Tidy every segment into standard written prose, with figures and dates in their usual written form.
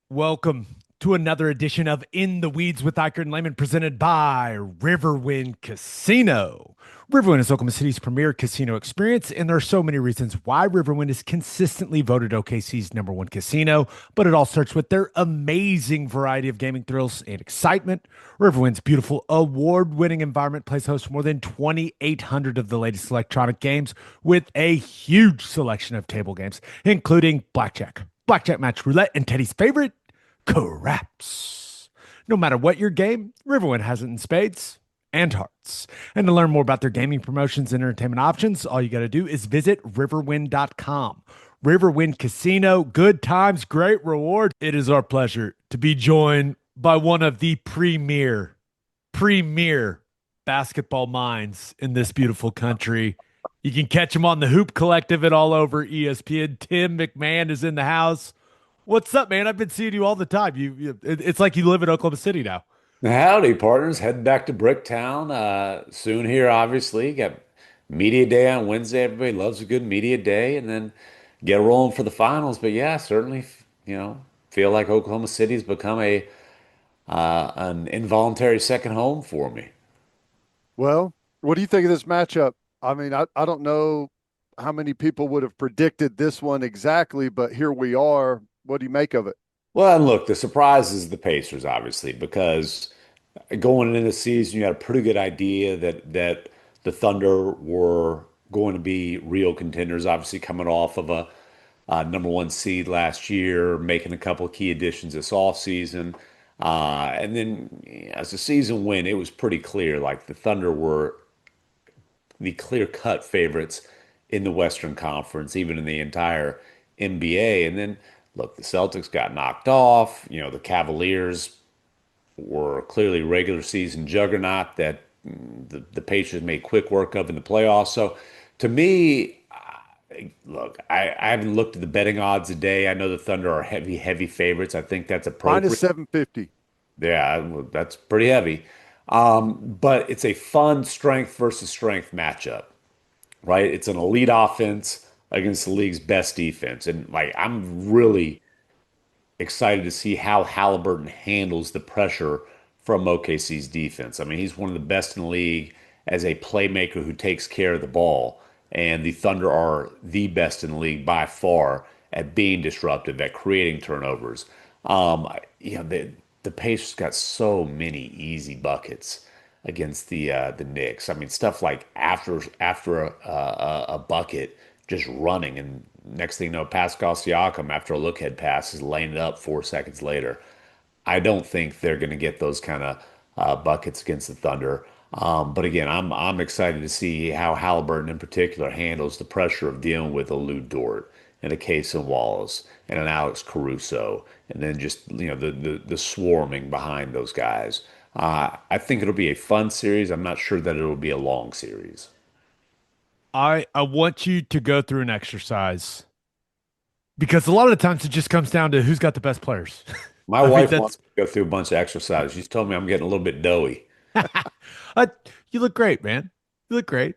Welcome to another edition of In the Weeds with Ikard and Lehman, presented by Riverwind Casino. Riverwind is Oklahoma City's premier casino experience, and there are so many reasons why Riverwind is consistently voted OKC's number one casino, but it all starts with their amazing variety of gaming thrills and excitement. Riverwind's beautiful award-winning environment plays host to more than 2,800 of the latest electronic games with a huge selection of table games, including blackjack match roulette, and Teddy's favorite, craps. No matter what your game, Riverwind has it in spades and hearts. And to learn more about their gaming promotions and entertainment options, all you got to do is visit riverwind.com. Riverwind Casino, good times, great rewards. It is our pleasure to be joined by one of the premier basketball minds in this beautiful country. You can catch him on the Hoop Collective and all over ESPN. Tim MacMahon is in the house. What's up, man? I've been seeing you all the time. It's like you live in Oklahoma City now. Howdy, partners. Heading back to Bricktown soon here, obviously. Got media day on Wednesday. Everybody loves a good media day, and then get rolling for the finals. But yeah, certainly, feel like Oklahoma City's become a an involuntary second home for me. Well, what do you think of this matchup? I mean, I don't know how many people would have predicted this one exactly, but here we are. What do you make of it? Well, and look, the surprise is the Pacers, obviously, because going into the season, you had a pretty good idea that the Thunder were going to be real contenders, obviously coming off of a number one seed last year, making a couple of key additions this offseason. And then as the season went, it was pretty clear like the Thunder were the clear-cut favorites in the Western Conference, even in the entire NBA. And then, look, the Celtics got knocked off. The Cavaliers were clearly a regular season juggernaut that the Patriots made quick work of in the playoffs. So to me, look, I haven't looked at the betting odds today. I know the Thunder are heavy favorites. I think that's Minus appropriate. 750. Yeah, well, that's pretty heavy. But it's a fun strength versus strength matchup, right? It's an elite offense against the league's best defense. And like I'm really excited to see how Halliburton handles the pressure from OKC's defense. I mean, he's one of the best in the league as a playmaker who takes care of the ball. And the Thunder are the best in the league by far at being disruptive, at creating turnovers. The Pacers got so many easy buckets against the Knicks. I mean, stuff like after a bucket, just running, and next thing you know, Pascal Siakam after a look ahead pass is laying it up 4 seconds later. I don't think they're going to get those kind of buckets against the Thunder. But again, I'm excited to see how Halliburton in particular handles the pressure of dealing with a Lou Dort and a Casey Wallace and an Alex Caruso, and then just the swarming behind those guys. I think it'll be a fun series. I'm not sure that it'll be a long series. I want you to go through an exercise because a lot of the times it just comes down to who's got the best players. My I mean, wife wants that's to go through a bunch of exercise. She's told me I'm getting a little bit doughy. uh, you look great, man. You look great.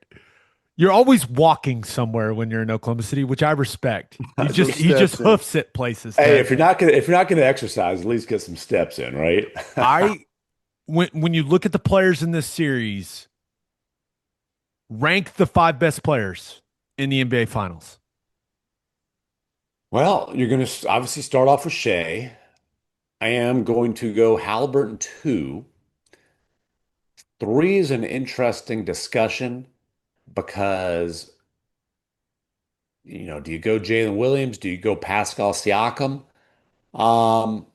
You're always walking somewhere when you're in Oklahoma City, which I respect. I Get some He just steps in. hoofs it places, Hey, Ted. if you're not gonna exercise, at least get some steps in, right? I when you look at the players in this series, rank the five best players in the NBA Finals. Well, you're gonna obviously start off with Shea. I am going to go Halliburton 2. 3 is an interesting discussion because, do you go Jalen Williams? Do you go Pascal Siakam? Um,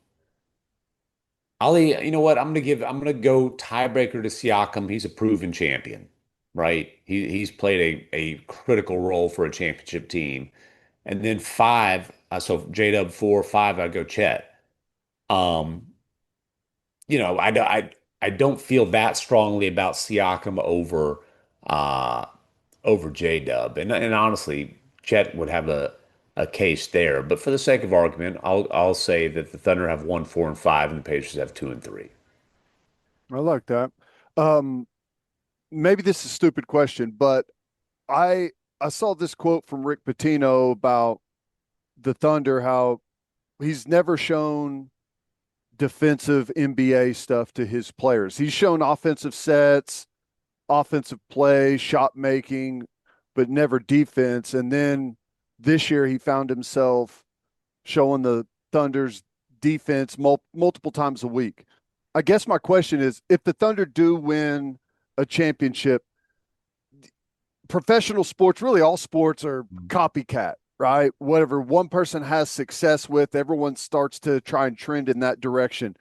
Ali, you know what? I'm gonna go tiebreaker to Siakam. He's a proven champion, right? He's played a critical role for a championship team. And then 5, so J-Dub 4, 5, I go Chet. Um, I don't feel that strongly about Siakam uh over J-Dub. And honestly, Chet would have a case there. But for the sake of argument, I'll say that the Thunder have 1, 4, and 5, and the Pacers have 2 and 3. I like that. Um, Maybe this is a stupid question, but I I saw this quote from Rick Pitino about the Thunder, how he's never shown defensive NBA stuff to his players. He's shown offensive sets, offensive play, shot making, but never defense. And then this year he found himself showing the Thunder's defense multiple times a week. I guess my question is, if the Thunder do win a championship, professional sports, really all sports are copycat, right? Whatever one person has success with, everyone starts to try and trend in that direction.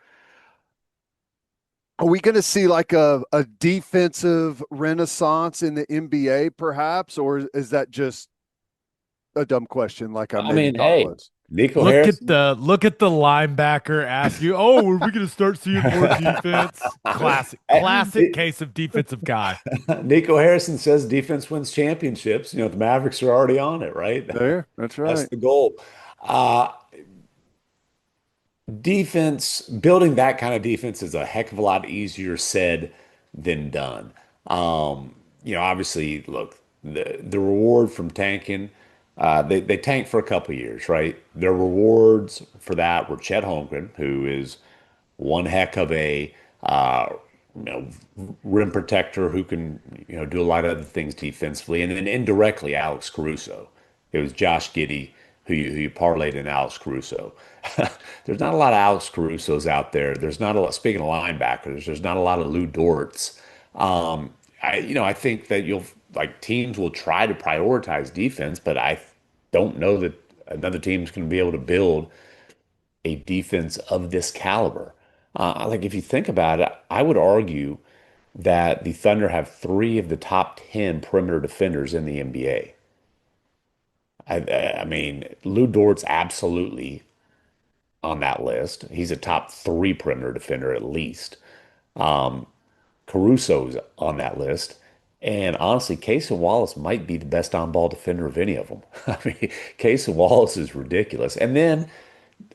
Are we going to see like a defensive renaissance in the NBA, perhaps, or is that just a dumb question, like I I maybe mean, thought it hey, was? Nico Look at Harrison. the linebacker ask you, "Oh, are we going to start seeing more defense?" Classic case of defensive guy. Nico Harrison says defense wins championships. The Mavericks are already on it, right? There, that's That's right. the goal. Uh, Defense, building that kind of defense is a heck of a lot easier said than done. Obviously, look, the reward from tanking, they tanked for a couple years, right? Their rewards for that were Chet Holmgren, who is one heck of a you know rim protector who can do a lot of other things defensively, and then indirectly Alex Caruso. It was Josh Giddey who you parlayed in Alex Caruso. There's not a lot of Alex Carusos out there. There's not a lot. Speaking of linebackers, there's not a lot of Lou Dorts. I think that you'll like teams will try to prioritize defense, but I don't know that another team's going to be able to build a defense of this caliber. Like if you think about it, I would argue that the Thunder have three of the top 10 perimeter defenders in the NBA. I mean, Lou Dort's absolutely on that list. He's a top three perimeter defender at least. Um, Caruso's on that list. And honestly, Case and Wallace might be the best on-ball defender of any of them. I mean, Case and Wallace is ridiculous. And then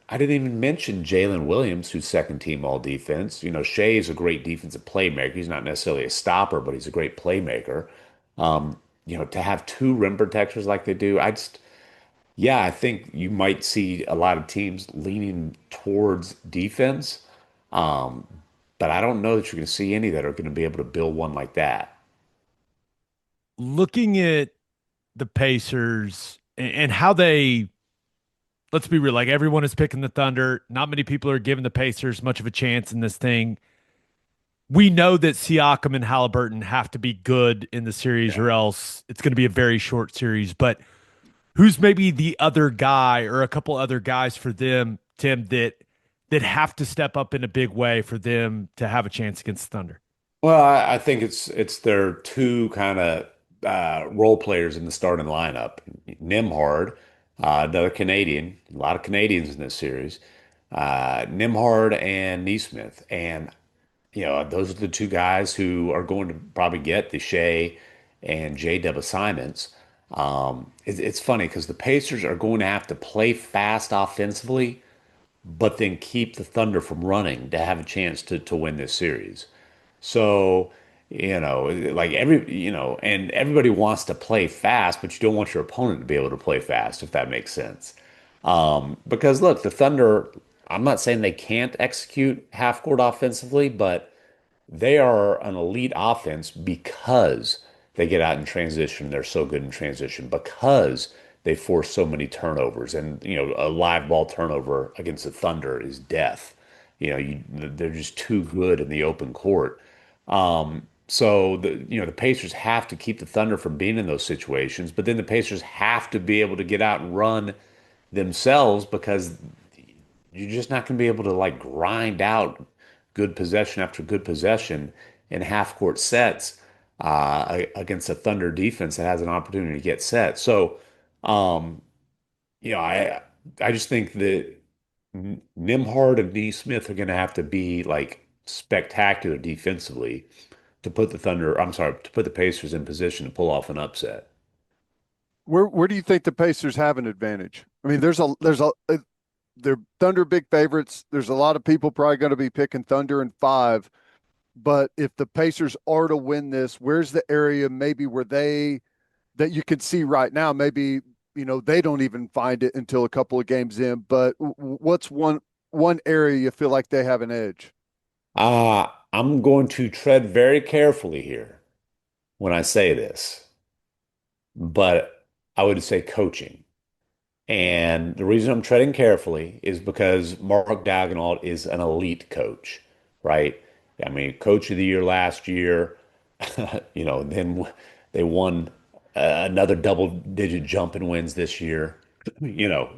I didn't even mention Jalen Williams, who's second team all defense. Shea is a great defensive playmaker. He's not necessarily a stopper, but he's a great playmaker. To have two rim protectors like they do, yeah, I think you might see a lot of teams leaning towards defense. Um, but I don't know that you're going to see any that are going to be able to build one like that. Looking at the Pacers and how they, let's be real, like everyone is picking the Thunder. Not many people are giving the Pacers much of a chance in this thing. We know that Siakam and Halliburton have to be good in the series, Yeah. or else it's going to be a very short series. But who's maybe the other guy or a couple other guys for them, Tim, that have to step up in a big way for them to have a chance against the Thunder? Well, I think it's their two kind of role players in the starting lineup. Nimhard, another Canadian, a lot of Canadians in this series. Nimhard and Neesmith, and those are the two guys who are going to probably get the Shea and J.W. assignments. It's funny because the Pacers are going to have to play fast offensively, but then keep the Thunder from running to have a chance to win this series. So, like and everybody wants to play fast, but you don't want your opponent to be able to play fast, if that makes sense. Because look, the Thunder, I'm not saying they can't execute half court offensively, but they are an elite offense because they get out in transition. They're so good in transition because they force so many turnovers. And, a live ball turnover against the Thunder is death. They're just too good in the open court. So the Pacers have to keep the Thunder from being in those situations, but then the Pacers have to be able to get out and run themselves because you're just not going to be able to like grind out good possession after good possession in half court sets against a Thunder defense that has an opportunity to get set. So, um, I just think that Nimhard and D. Smith are going to have to be like spectacular defensively to put the Thunder, I'm sorry, to put the Pacers in position to pull off an upset. Where do you think the Pacers have an advantage? I mean, they're Thunder big favorites. There's a lot of people probably going to be picking Thunder in five. But if the Pacers are to win this, where's the area maybe where that you can see right now? Maybe they don't even find it until a couple of games in. But what's one? one area you feel like they have an edge? I'm going to tread very carefully here when I say this, but I would say coaching. And the reason I'm treading carefully is because Mark Daigneault is an elite coach, right? I mean, coach of the year last year, then they won another double-digit jump in wins this year. You know,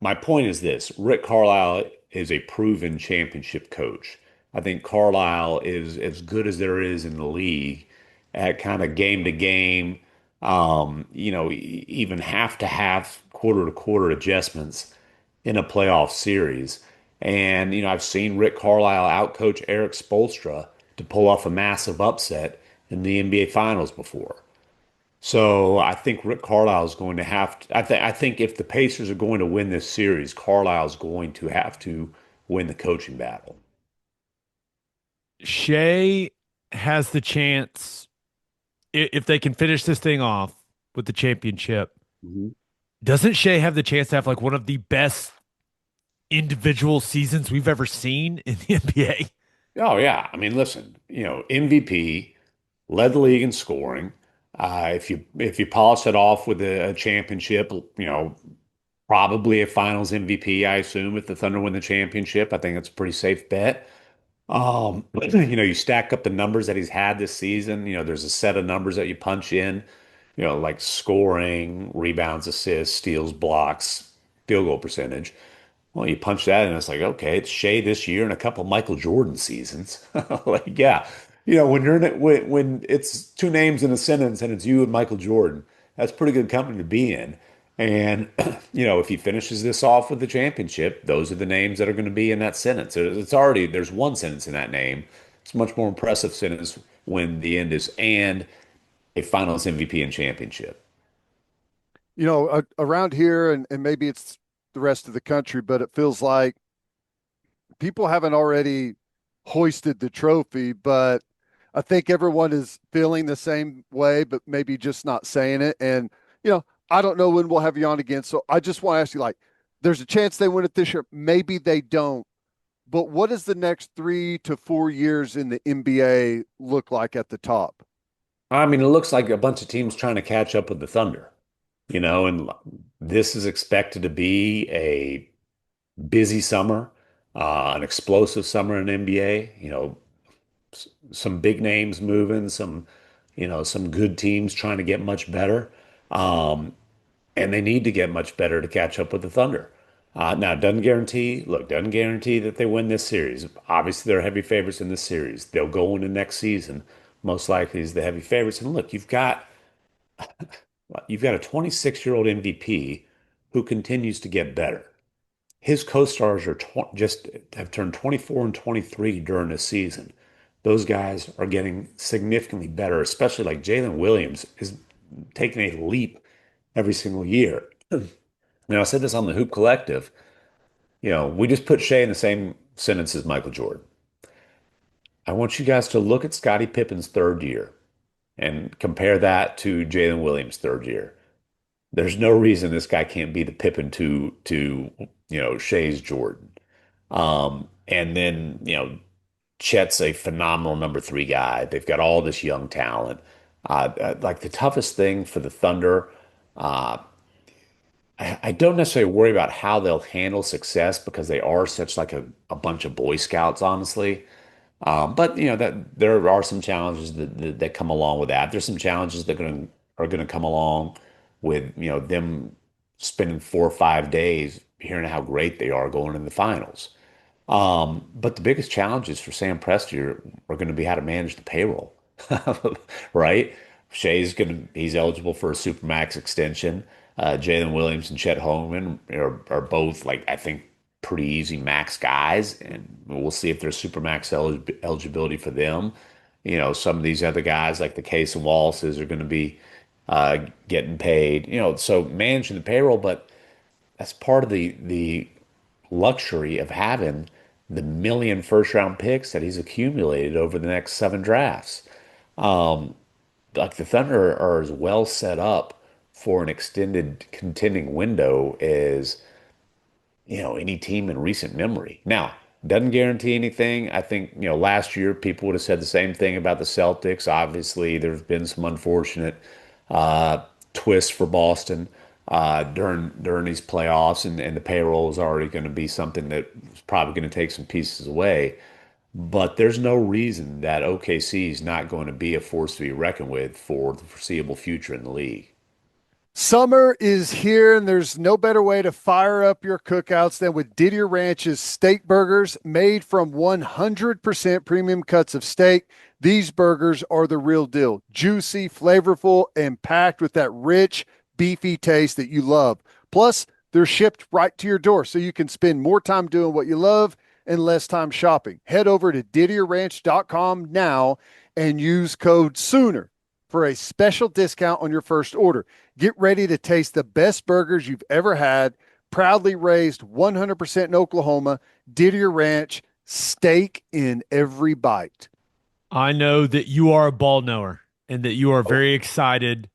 my point is this: Rick Carlisle is a proven championship coach. I think Carlisle is as good as there is in the league at kind of game to game, even half to half, quarter to quarter adjustments in a playoff series. And, I've seen Rick Carlisle outcoach Eric Spoelstra to pull off a massive upset in the NBA Finals before. So I think Rick Carlisle is going to have to. I think if the Pacers are going to win this series, Carlisle is going to have to win the coaching battle. Shea has the chance if they can finish this thing off with the championship. Mhm. Doesn't Shea have the chance to have like one of the best individual seasons we've ever seen in the NBA? Oh yeah, I mean, listen, MVP led the league in scoring. If you polish it off with a championship, probably a Finals MVP, I assume, if the Thunder win the championship. I think that's a pretty safe bet. You stack up the numbers that he's had this season. There's a set of numbers that you punch in, like scoring, rebounds, assists, steals, blocks, field goal percentage. Well, you punch that and it's like, okay, it's Shea this year and a couple Michael Jordan seasons. Like, yeah, when you're in it, when it's two names in a sentence and it's you and Michael Jordan, that's pretty good company to be in. And, if he finishes this off with the championship, those are the names that are going to be in that sentence. There's one sentence in that name. It's a much more impressive sentence when the end is and a finals MVP and championship. Around here, and maybe it's the rest of the country, but it feels like people haven't already hoisted the trophy, but I think everyone is feeling the same way, but maybe just not saying it. And, I don't know when we'll have you on again. So I just want to ask you, like, there's a chance they win it this year. Maybe they don't. But what does the next 3 to 4 years in the NBA look like at the top? I mean, it looks like a bunch of teams trying to catch up with the Thunder, and this is expected to be a busy summer, an explosive summer in NBA. Some big names moving, some good teams trying to get much better. Um, and they need to get much better to catch up with the Thunder. Now, doesn't guarantee that they win this series. Obviously, they're heavy favorites in this series. They'll go into next season, most likely as the heavy favorites. And look, you've got a 26-year-old MVP who continues to get better. His co-stars are just have turned 24 and 23 during the season. Those guys are getting significantly better, especially like Jalen Williams is taking a leap every single year. Now, I said this on the Hoop Collective. We just put Shea in the same sentence as Michael Jordan. I want you guys to look at Scottie Pippen's third year and compare that to Jalen Williams' third year. There's no reason this guy can't be the Pippen to Shea's Jordan. And then, Chet's a phenomenal number three guy. They've got all this young talent. Like the toughest thing for the Thunder, uh, I don't necessarily worry about how they'll handle success because they are such like a bunch of Boy Scouts, honestly. But that there are some challenges that come along with that. There's some challenges that are going to come along with them spending 4 or 5 days hearing how great they are going in the finals. But the biggest challenges for Sam Presti are going to be how to manage the payroll, right? He's eligible for a supermax extension. Jalen Williams and Chet Holmgren are both like I think pretty easy max guys, and we'll see if there's supermax eligibility for them. Some of these other guys like the Case and Wallaces are going to be getting paid. So managing the payroll, but that's part of the luxury of having the million first round picks that he's accumulated over the next seven drafts. Like the Thunder are as well set up for an extended contending window as any team in recent memory. Now, doesn't guarantee anything. I think, last year people would have said the same thing about the Celtics. Obviously, there's been some unfortunate uh, twists for Boston during these playoffs, and the payroll is already going to be something that's probably going to take some pieces away. But there's no reason that OKC is not going to be a force to be reckoned with for the foreseeable future in the league. Summer is here, and there's no better way to fire up your cookouts than with Didier Ranch's steak burgers made from 100% premium cuts of steak. These burgers are the real deal, juicy, flavorful, and packed with that rich, beefy taste that you love. Plus, they're shipped right to your door so you can spend more time doing what you love and less time shopping. Head over to DidierRanch.com now and use code SOONER for a special discount on your first order. Get ready to taste the best burgers you've ever had. Proudly raised 100% in Oklahoma. Didier Ranch, steak in every bite. I know that you are a ball knower and that you are Oh, very excited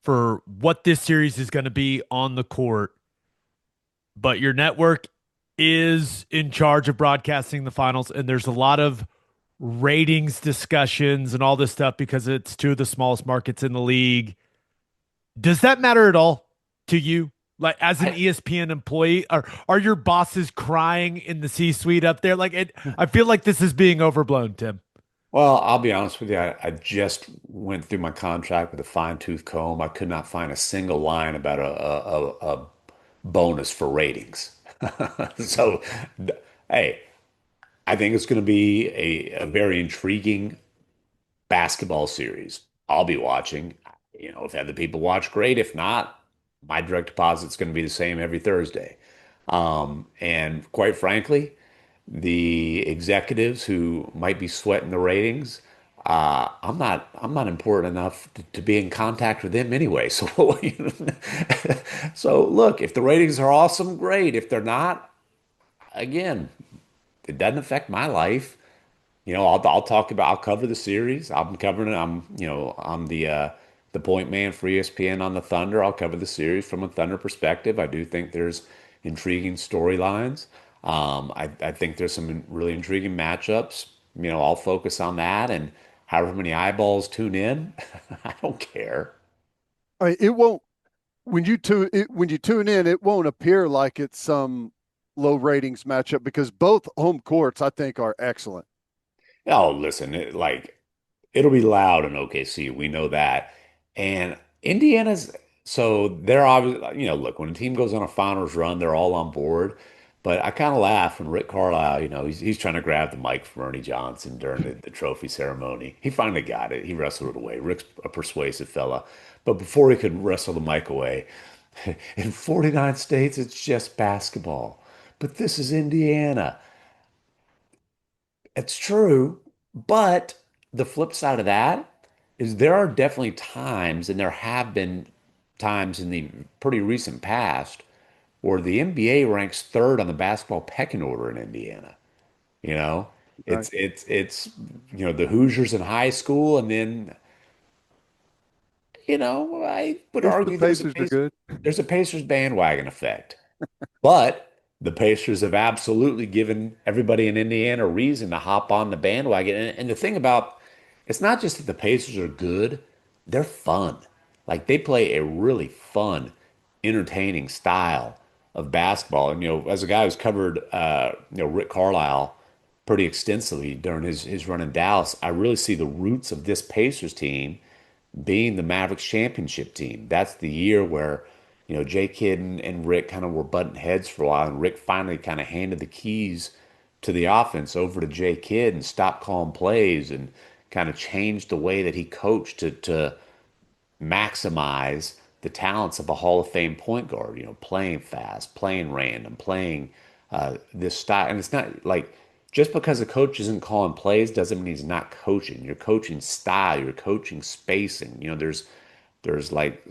for what this series is going to be on the court, but your network is in charge of broadcasting the finals, and there's a lot of ratings discussions and all this stuff because it's two of the smallest markets in the league. Does that matter at all to you? Like as an I, ESPN employee, are your bosses crying in the C-suite up there? I feel like this is being overblown, Tim. well, I'll be honest with you. I just went through my contract with a fine-tooth comb. I could not find a single line about a bonus for ratings. So, hey, I think it's going to be a very intriguing basketball series. I'll be watching. If other people watch, great. If not, my direct deposit's going to be the same every Thursday. And quite frankly, the executives who might be sweating the ratings, I'm not important enough to be in contact with them anyway. So, so look, if the ratings are awesome, great. If they're not, again, it doesn't affect my life. I'll cover the series. I'm covering it. I'm the point man for ESPN on the Thunder. I'll cover the series from a Thunder perspective. I do think there's intriguing storylines. I think there's some really intriguing matchups. I'll focus on that, and however many eyeballs tune in, I don't care. I mean, it won't when you tune in, it won't appear like it's some low ratings matchup because both home courts I think are excellent. Oh, listen, it'll be loud in OKC. We know that. And Indiana's so they're obviously, look, when a team goes on a finals run, they're all on board. But I kind of laugh when Rick Carlisle, he's trying to grab the mic from Ernie Johnson during the trophy ceremony. He finally got it. He wrestled it away. Rick's a persuasive fella. But before he could wrestle the mic away, in 49 states, it's just basketball. But this is Indiana. It's true, but the flip side of that is there are definitely times, and there have been times in the pretty recent past, where the NBA ranks third on the basketball pecking order in Indiana. You know, Right. it's the Hoosiers in high school, and then I would If the argue Pacers are good. there's a Pacers bandwagon effect. But the Pacers have absolutely given everybody in Indiana a reason to hop on the bandwagon. And the thing about it's not just that the Pacers are good, they're fun. Like they play a really fun, entertaining style of basketball. And as a guy who's covered Rick Carlisle pretty extensively during his run in Dallas, I really see the roots of this Pacers team being the Mavericks championship team. That's the year where, Jay Kidd and Rick kind of were butting heads for a while, and Rick finally kind of handed the keys to the offense over to Jay Kidd and stopped calling plays and kind of changed the way that he coached to maximize the talents of a Hall of Fame point guard, playing fast, playing random, playing this style. And it's not like just because a coach isn't calling plays doesn't mean he's not coaching. You're coaching style, you're coaching spacing. There's like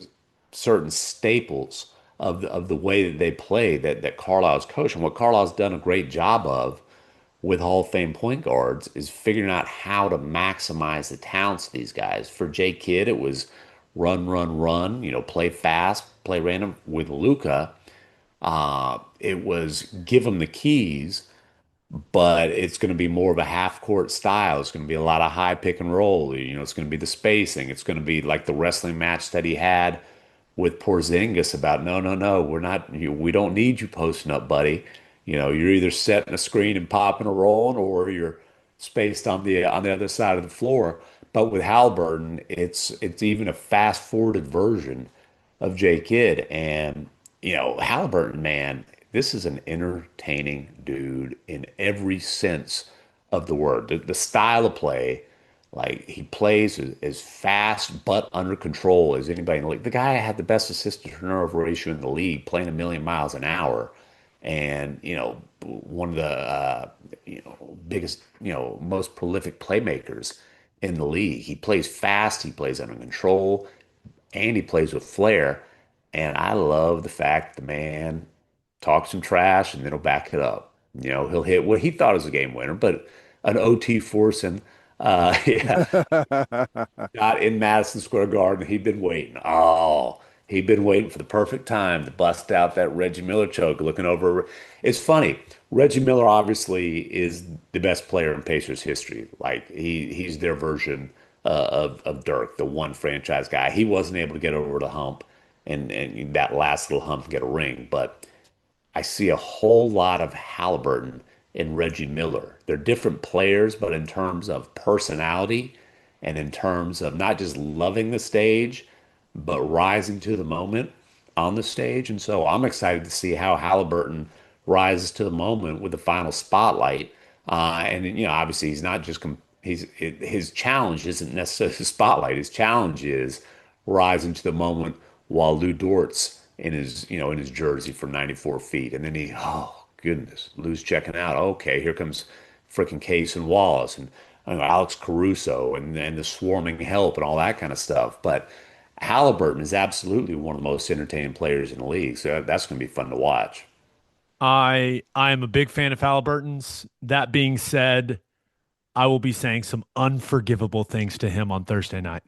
certain staples of the way that they play that Carlisle's coached. And what Carlisle's done a great job of with Hall of Fame point guards is figuring out how to maximize the talents of these guys. For Jay Kidd, it was run, run, run, play fast, play random. With Luca, It was give him the keys, but it's going to be more of a half court style. It's going to be a lot of high pick and roll. It's going to be the spacing. It's going to be like the wrestling match that he had with Porzingis about no, no, no, we're not. We don't need you posting up, buddy. You're either setting a screen and popping or rolling, or you're spaced on the other side of the floor. But with Halliburton, it's even a fast forwarded version of Jay Kidd, and Halliburton, man, this is an entertaining dude in every sense of the word. The style of play, like he plays as fast but under control as anybody in the league. The guy had the best assist to turnover ratio in the league, playing a million miles an hour, and one of the biggest, most prolific playmakers in the league. He plays fast, he plays under control, and he plays with flair. And I love the fact the man talks some trash and then he'll back it up. He'll hit what he thought was a game winner, but an OT forcing, yeah, shot in Madison Square Garden. He'd been waiting. Oh, he'd been waiting for the perfect time to bust out that Reggie Miller choke. Looking over, it's funny. Reggie Miller obviously is the best player in Pacers history. Like he's their version of Dirk, the one franchise guy. He wasn't able to get over the hump and that last little hump and get a ring, but I see a whole lot of Halliburton and Reggie Miller. They're different players, but in terms of personality and in terms of not just loving the stage, but rising to the moment on the stage. And so I'm excited to see how Halliburton rises to the moment with the final spotlight. And obviously he's not just his challenge isn't necessarily the spotlight. His challenge is rising to the moment while Lou Dort's in his jersey for 94 feet. And then oh goodness, Lou's checking out. Okay, here comes freaking Case and Wallace and Alex Caruso and the swarming help and all that kind of stuff. But Halliburton is absolutely one of the most entertaining players in the league. So that's going to be fun to watch. I am a big fan of Halliburton's. That being said, I will be saying some unforgivable things to him on Thursday night.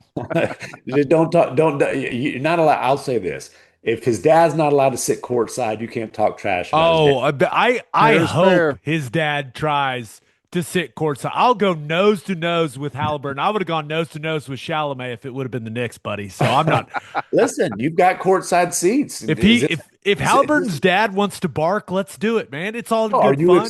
Don't talk, don't, you're not allowed. I'll say this. If his dad's not allowed to sit courtside, you can't talk trash about his dad. Oh, I Fair's hope fair. his dad tries to sit courtside. I'll go nose to nose with Halliburton. I would have gone nose to nose with Chalamet if it would have been the Knicks, buddy. So I'm not. Listen, you've got courtside seats. If he Is it, if is Halliburton's this, dad wants to bark, let's do it, man. It's all oh, are good you fun.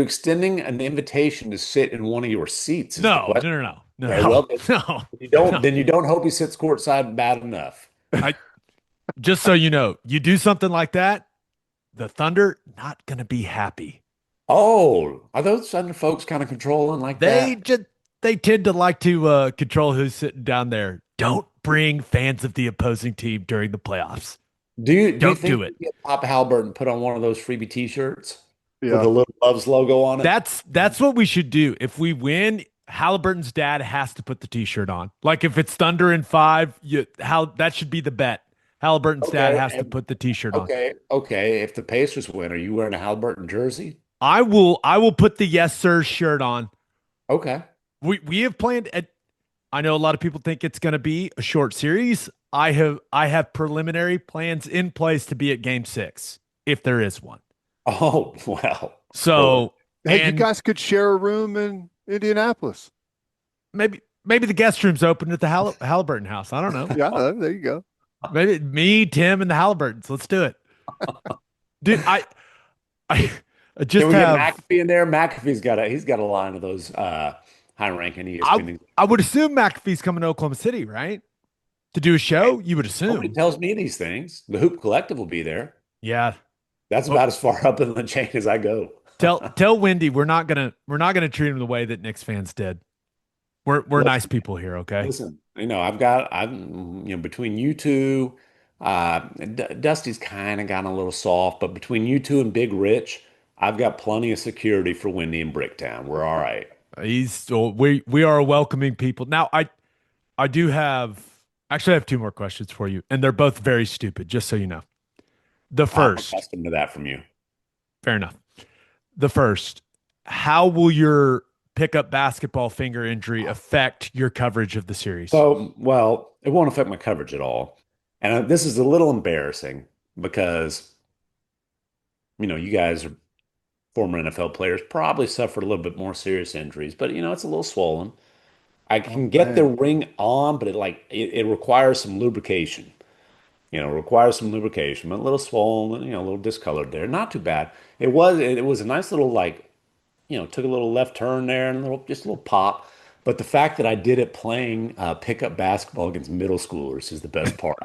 extending an invitation to sit in one of your seats is the No, question. no, no, no, Okay, no, well, no, you don't no. then you don't hope he sits courtside bad enough. I just so you know, you do something like that, the Thunder not gonna be happy. Oh, are those Thunder folks kind of controlling like They that? just they tend to like to control who's sitting down there. Don't bring fans of the opposing team during the playoffs. Do you Don't think do you it. get Papa Halliburton put on one of those freebie t-shirts with Yeah. a little Loves logo on it? That's what we should do. If we win, Halliburton's dad has to put the T-shirt on. Like if it's Thunder in five, how that should be the bet. Halliburton's dad Okay, has to put the T-shirt on. okay. If the Pacers win, are you wearing a Halliburton jersey? I will put the yes sir shirt on. Okay. We have planned at I know a lot of people think it's going to be a short series. I have preliminary plans in place to be at game 6 if there is one. Oh, well. Well, So, Hey, you and guys could share a room in Indianapolis. maybe the guest room's open at the Halliburton house. I don't know. Yeah, there you go. Maybe me, Tim, and the Halliburtons. Let's do it. Dude, I can just we get have McAfee in there? He's got a line of those high-ranking I ESPN. I would assume McAfee's coming to Oklahoma City, right? To do a show, you would Nobody assume. tells me these things. The Hoop Collective will be there. Yeah. That's Oh, about as far up in the chain as I go. tell Wendy we're not gonna treat him the way that Knicks fans did. We're nice people here, okay? Listen, I'm between you two, Dusty's kind of gotten a little soft, but between you two and Big Rich, I've got plenty of security for Wendy and Bricktown. We're all right. We are welcoming people. Now I do have actually I have two more questions for you, and they're both very stupid, just so you know. The I'm first, accustomed to that from you. fair enough. The first, how will your pickup basketball finger injury affect your coverage of the series? So, well, it won't affect my coverage at all. And this is a little embarrassing because You guys are former NFL players, probably suffered a little bit more serious injuries, but it's a little swollen. I Oh can get the man. ring on, but it requires some lubrication. Requires some lubrication, but a little swollen, a little discolored there. Not too bad. It was a nice little like took a little left turn there and just a little pop. But the fact that I did it playing pickup basketball against middle schoolers is the best part.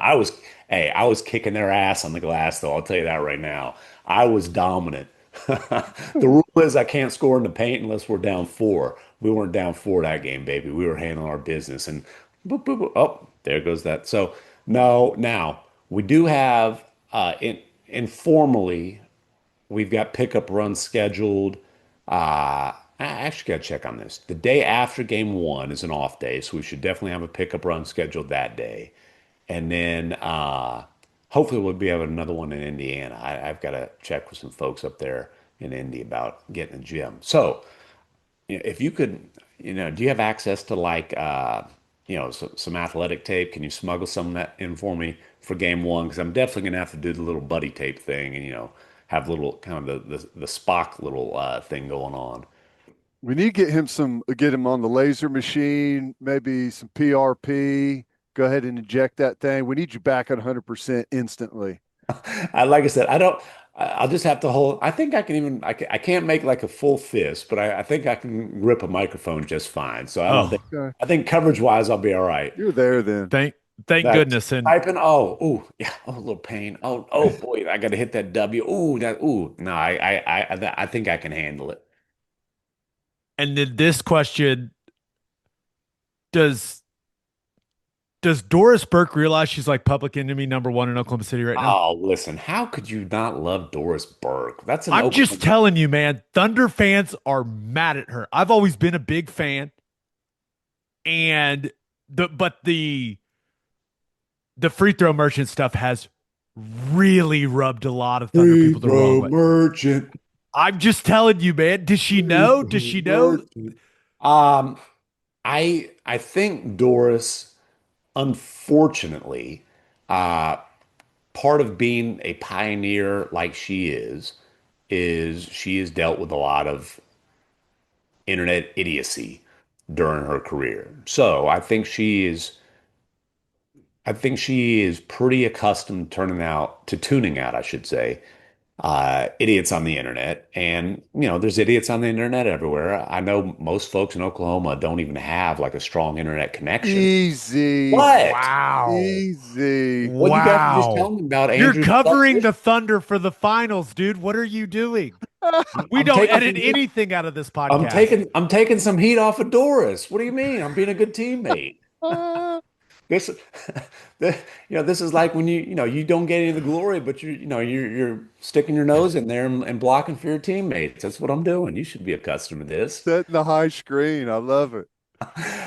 Hey, I was kicking their ass on the glass, though. I'll tell you that right now. I was dominant. The rule is I can't score in the paint unless we're down four. We weren't down four that game, baby. We were handling our business, and boop, boop, boop. Oh, there goes that. So no, now we do have informally. We've got pickup runs scheduled. I actually got to check on this. The day after game one is an off day, so we should definitely have a pickup run scheduled that day. And then hopefully we'll be having another one in Indiana. I've got to check with some folks up there in Indy about getting a gym. So if you could, do you have access to like, some athletic tape? Can you smuggle some of that in for me for game one? Because I'm definitely gonna have to do the little buddy tape thing and have little kind of the Spock little thing going on. We need to get him on the laser machine, maybe some PRP. Go ahead and inject that thing. We need you back at 100% instantly. Like I said, I don't. I'll just have to hold. I think I can even. I can't make like a full fist, but I think I can grip a microphone just fine. So I don't think. Oh, Okay. I think coverage wise, I'll be all right. You're there then. thank thank That goodness. And typing, oh, ooh, yeah, oh, a little pain. Oh boy, I got to hit that W. Ooh. No, I think I can handle it. then this question, does does Doris Burke realize she's like public enemy number one in Oklahoma City right now? Oh, listen, how could you not love Doris Burke? That's an I'm just Oklahoma. telling you, man, Thunder fans are mad at her. I've always been a big fan, and the free throw merchant stuff has really rubbed a lot of Thunder Free people the wrong throw way. merchant. I'm just telling you, man. Does she Free know? Does throw she know? merchant. Um, I think Doris, unfortunately, uh, part of being a pioneer like is she has dealt with a lot of internet idiocy during her career. So I think she is pretty accustomed to tuning out, I should say, idiots on the internet. And, there's idiots on the internet everywhere. I know most folks in Oklahoma don't even have like a strong internet connection. Easy. What? Wow. Easy. What you guys were just Wow. telling me about You're Andrew's covering supposition? the Thunder for the finals, dude. What are you doing? We I'm don't taking edit some heat. anything out of this I'm podcast. taking I'm taking some heat off of Doris. What do you mean? I'm being a good teammate. This, this, this is like when you don't get any of the glory, but you're sticking your nose in there and blocking for your teammates. That's what I'm doing. You should be accustomed to this. Setting the high screen. I love it.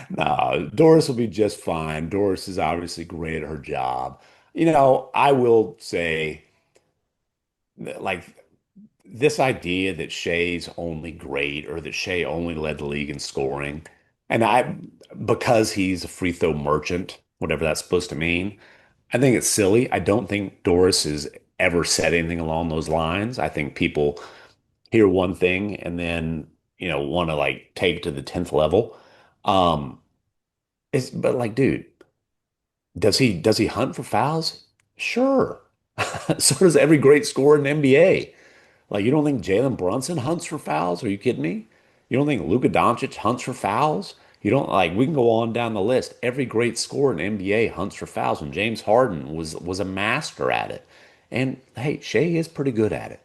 No, Doris will be just fine. Doris is obviously great at her job. I will say that, like this idea that Shea's only great or that Shea only led the league in scoring, and because he's a free throw merchant, whatever that's supposed to mean. I think it's silly. I don't think Doris has ever said anything along those lines. I think people hear one thing and then, want to like take it to the 10th level. Um, but like, dude, does he hunt for fouls? Sure. So does every great scorer in the NBA. Like, you don't think Jalen Brunson hunts for fouls? Are you kidding me? You don't think Luka Doncic hunts for fouls? You don't like we can go on down the list. Every great scorer in the NBA hunts for fouls, and James Harden was a master at it. And hey, Shea is pretty good at it.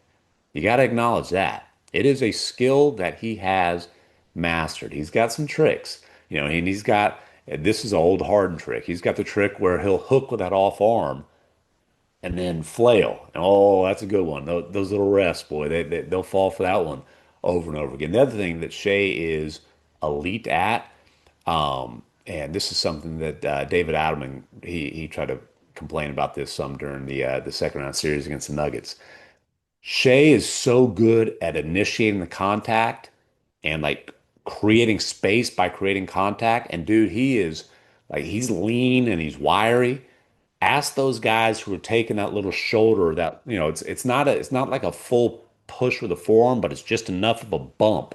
You got to acknowledge that. It is a skill that he has mastered. He's got some tricks, and this is an old Harden trick. He's got the trick where he'll hook with that off arm and then flail. Oh, that's a good one. Those little refs, boy, they'll fall for that one over and over again. The other thing that Shea is elite at, and this is something that David Adelman he tried to complain about this some during the second round series against the Nuggets. Shea is so good at initiating the contact and like creating space by creating contact. And dude, he's lean and he's wiry. Ask those guys who are taking that little shoulder that, it's not like a full push with a forearm, but it's just enough of a bump.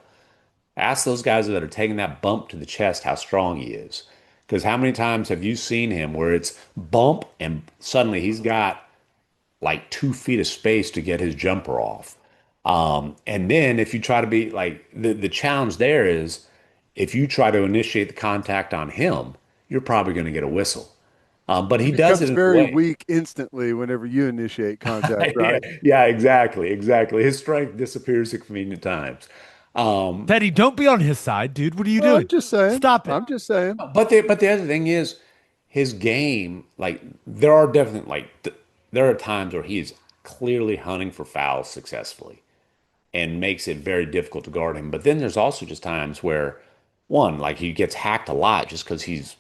Ask those guys that are taking that bump to the chest how strong he is. Because how many times have you seen him where it's bump and suddenly he's got like 2 feet of space to get his jumper off? And then if you try to be like the challenge there is if you try to initiate the contact on him, you're probably going to get a whistle. But He he does becomes it in a very way. weak instantly whenever you initiate contact, Yeah, right? yeah, exactly, exactly. His strength disappears at convenient times. Um, Teddy, don't be on his side, dude. What are you Well, I'm doing? just saying. Stop it. I'm just saying. but the other thing is his game. Like there are definitely there are times where he is clearly hunting for fouls successfully and makes it very difficult to guard him. But then there's also just times where one, like he gets hacked a lot just because he's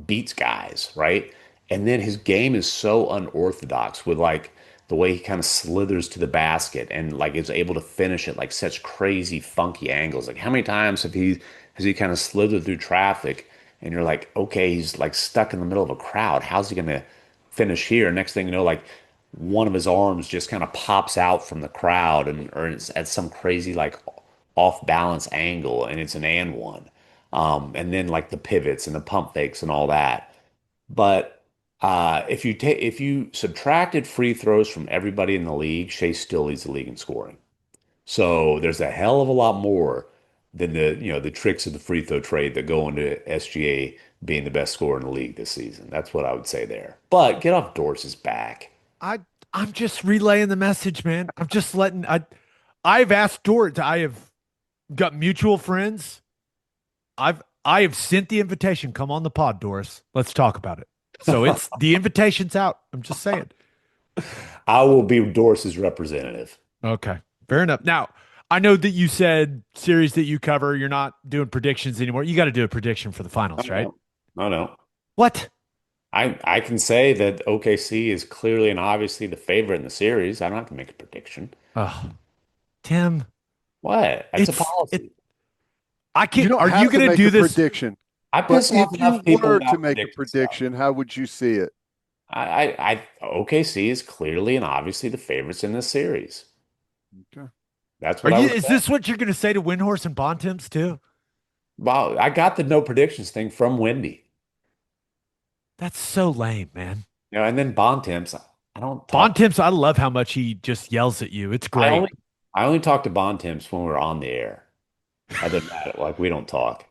beats guys, right? And then his game is so unorthodox with like the way he kind of slithers to the basket and like is able to finish at like such crazy funky angles. Like how many times has he kind of slithered through traffic and you're like, okay, he's like stuck in the middle of a crowd. How's he gonna finish here? Next thing you know, like one of his arms just kind of pops out from the crowd and or it's at some crazy like off balance angle and it's an and one. And then like the pivots and the pump fakes and all that. But if you subtracted free throws from everybody in the league, Shea still leads the league in scoring. So there's a hell of a lot more than the tricks of the free throw trade that go into SGA being the best scorer in the league this season. That's what I would say there. But get off Dorsey's back. I I'm just relaying the message, man. I'm just letting I've asked Dort. I have got mutual friends. I have sent the invitation. Come on the pod, Doris. Let's talk about it. So it's the invitation's out. I'm just saying. I will be Dorsey's representative. Okay. Fair enough. Now, I know that you said series that you cover, you're not doing predictions anymore. You got to do a prediction for the No, finals, right? no, no, no. What? I can say that OKC is clearly and obviously the favorite in the series. I don't have to make a prediction. Oh, Tim, What? That's a it policy. I You can't don't are you have to going to make do a this? prediction, I but piss if off you enough people were to without make a predicting stuff. prediction, how would you see it? OKC is clearly and obviously the favorites in this series. Okay. That's Are what I you would is say. this what you're going to say to Windhorse and Bontemps too? Wow, I got the no predictions thing from Wendy. That's so lame, man. And then Bontemps, I don't talk. Bontemps, I love how much he just yells at you. It's I great. only I only talk to Bontemps when we're on the air. Other than that, like we don't talk.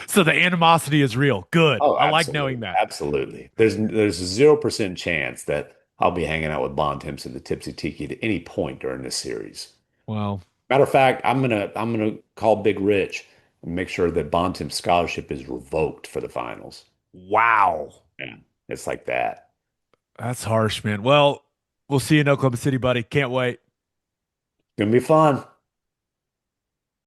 So the animosity is real. Good. Oh, I like knowing absolutely. that. Absolutely. There's a 0% chance that I'll be hanging out with Bontemps in the Tipsy Tiki at any point during this series. Well, Matter of fact, I'm gonna call Big Rich and make sure that Bontemps' scholarship is revoked for the finals. wow. Yeah, it's like that. That's harsh, man. Well, we'll see you in Oklahoma City, buddy. Can't wait. Gonna be fun.